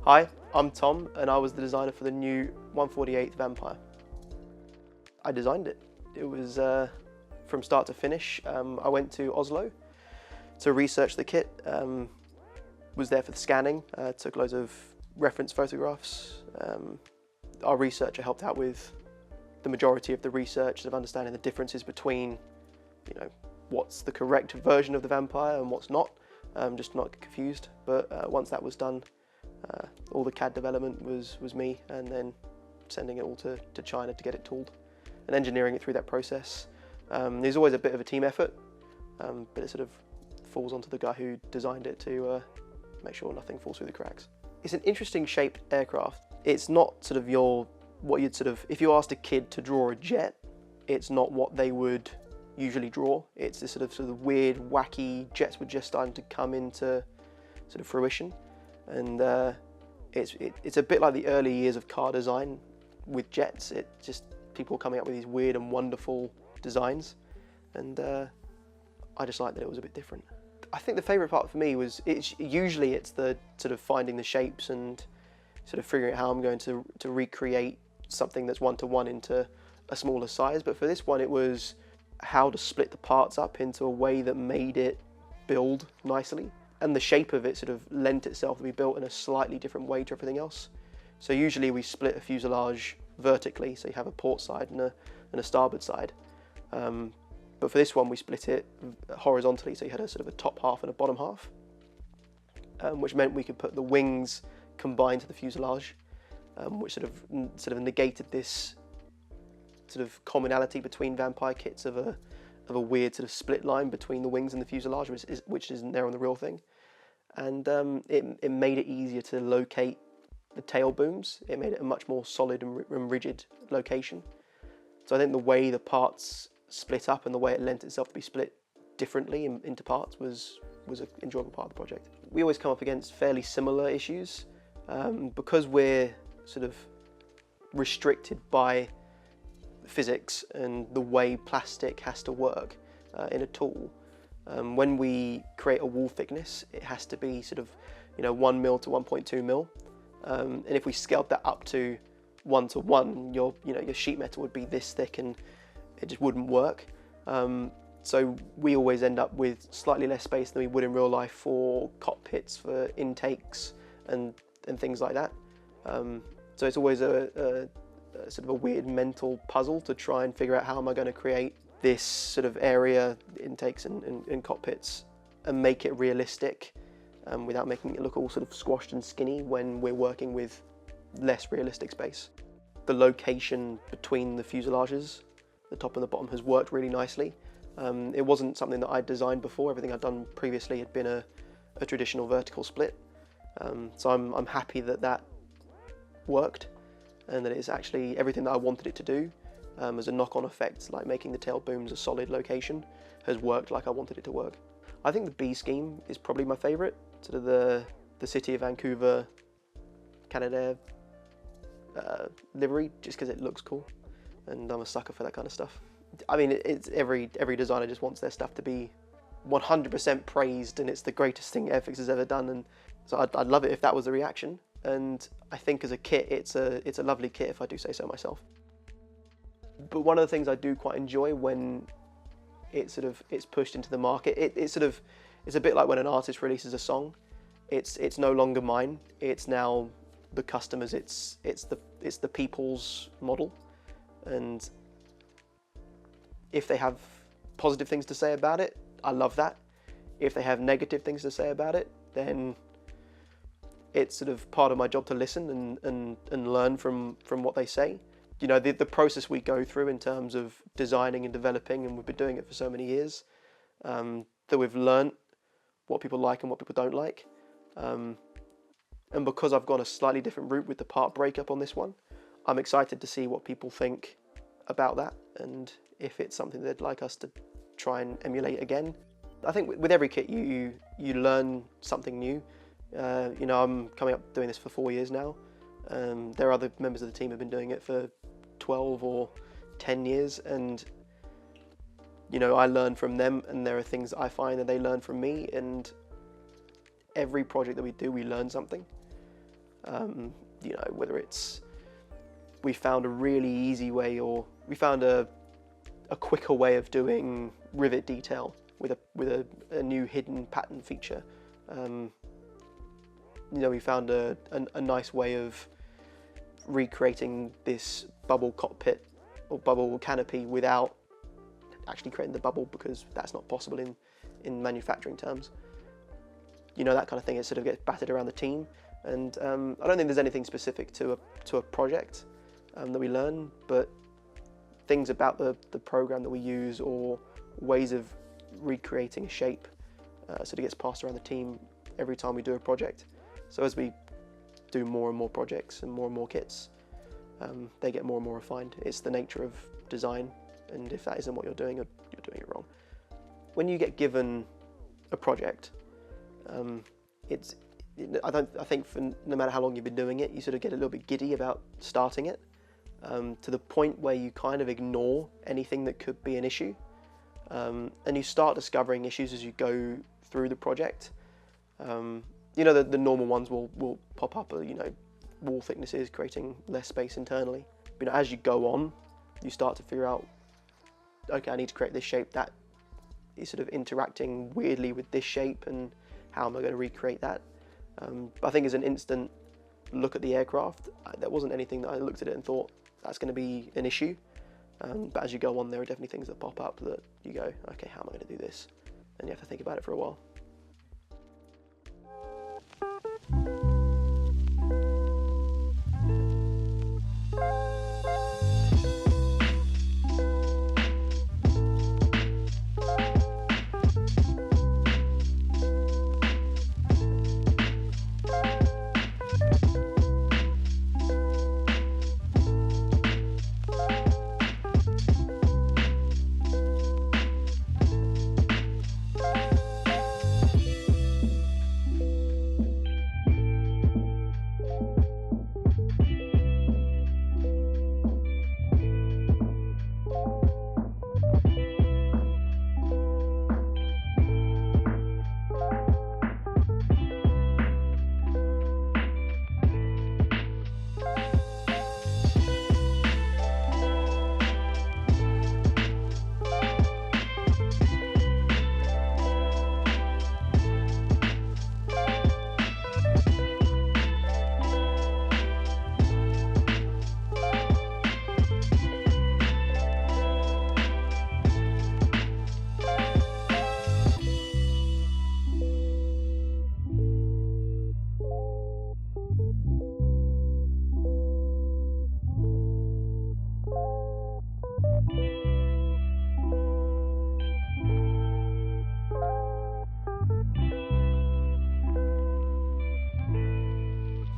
Hi, I'm Tom, and I was the designer for the new 148th Vampire. I designed it. It was from start to finish. I went to Oslo to research the kit, was there for the scanning, took loads of reference photographs. Our researcher helped out with the majority of the research of understanding the differences between, what's the correct version of the Vampire and what's not, just to not get confused. But once that was done, all the CAD development was me, and then sending it all to China to get it tooled and engineering it through that process. There's always a bit of a team effort, but it sort of falls onto the guy who designed it to make sure nothing falls through the cracks. It's an interesting shaped aircraft. It's not sort of if you asked a kid to draw a jet, it's not what they would usually draw. It's this sort of weird, wacky, jets were just starting to come into sort of fruition. And it's a bit like the early years of car design with jets. It just people coming up with these weird and wonderful designs, and I just liked that it was a bit different. I think the favourite part for me was usually it's the sort of finding the shapes and sort of figuring out how I'm going to recreate something that's one-to-one into a smaller size. But for this one, it was how to split the parts up into a way that made it build nicely. And the shape of it sort of lent itself to be built in a slightly different way to everything else. So usually we split a fuselage vertically, so you have a port side and a starboard side. But for this one, we split it horizontally, so you had a sort of a top half and a bottom half, which meant we could put the wings combined to the fuselage, which sort of negated this sort of commonality between Vampire kits of a weird sort of split line between the wings and the fuselage, which isn't there on the real thing. And it made it easier to locate the tail booms. It made it a much more solid and rigid location. So I think the way the parts split up and the way it lent itself to be split differently into parts was an enjoyable part of the project. We always come up against fairly similar issues because we're sort of restricted by physics and the way plastic has to work in a tool. When we create a wall thickness, it has to be sort of 1 mil to 1.2 mil, and if we scaled that up to 1-to-1, your sheet metal would be this thick and it just wouldn't work. So we always end up with slightly less space than we would in real life for cockpits, for intakes and things like that. So it's always a sort of a weird mental puzzle to try and figure out how am I going to create this sort of area, intakes and cockpits, and make it realistic without making it look all sort of squashed and skinny when we're working with less realistic space. The location between the fuselages, the top and the bottom, has worked really nicely. It wasn't something that I'd designed before. Everything I'd done previously had been a traditional vertical split. So I'm happy that worked, and that it's actually everything that I wanted it to do. As a knock-on effect, like making the tail booms a solid location, has worked like I wanted it to work. I think the B scheme is probably my favourite, sort of the City of Vancouver Canadair livery, just because it looks cool, and I'm a sucker for that kind of stuff. I mean, it's every designer just wants their stuff to be 100% praised, and it's the greatest thing Airfix has ever done, and so I'd love it if that was the reaction. And I think as a kit, it's a lovely kit, if I do say so myself. But one of the things I do quite enjoy when it's pushed into the market, it's a bit like when an artist releases a song. It's no longer mine. It's now the customers. It's the people's model, and if they have positive things to say about it, I love that. If they have negative things to say about it, then it's sort of part of my job to listen and learn from what they say. The process we go through in terms of designing and developing, and we've been doing it for so many years, that we've learnt what people like and what people don't like. And because I've gone a slightly different route with the part breakup on this one, I'm excited to see what people think about that, and if it's something they'd like us to try and emulate again. I think with every kit you learn something new. I'm coming up doing this for 4 years now. There are other members of the team who have been doing it for 12 or 10 years, and I learn from them, and there are things that I find that they learn from me, and every project that we do, we learn something. You know, whether it's we found a really easy way, or we found a quicker way of doing rivet detail with a new hidden pattern feature. You know, we found a nice way of recreating this bubble cockpit or bubble canopy without actually creating the bubble, because that's not possible in manufacturing terms. You know, that kind of thing. It sort of gets battered around the team, and I don't think there's anything specific to a project that we learn, but things about the program that we use, or ways of recreating a shape, so it gets passed around the team every time we do a project. So as we do more and more projects and more kits, they get more and more refined. It's the nature of design, and if that isn't what you're doing, you're doing it wrong. When you get given a project, I think for no matter how long you've been doing it, you sort of get a little bit giddy about starting it, to the point where you kind of ignore anything that could be an issue, and you start discovering issues as you go through the project. You know, the normal ones will pop up, you know, wall thicknesses, creating less space internally. But, you know, as you go on, you start to figure out, okay, I need to create this shape that is sort of interacting weirdly with this shape, and how am I going to recreate that? I think as an instant look at the aircraft, there wasn't anything that I looked at it and thought that's going to be an issue. But as you go on, there are definitely things that pop up that you go, okay, how am I going to do this? And you have to think about it for a while.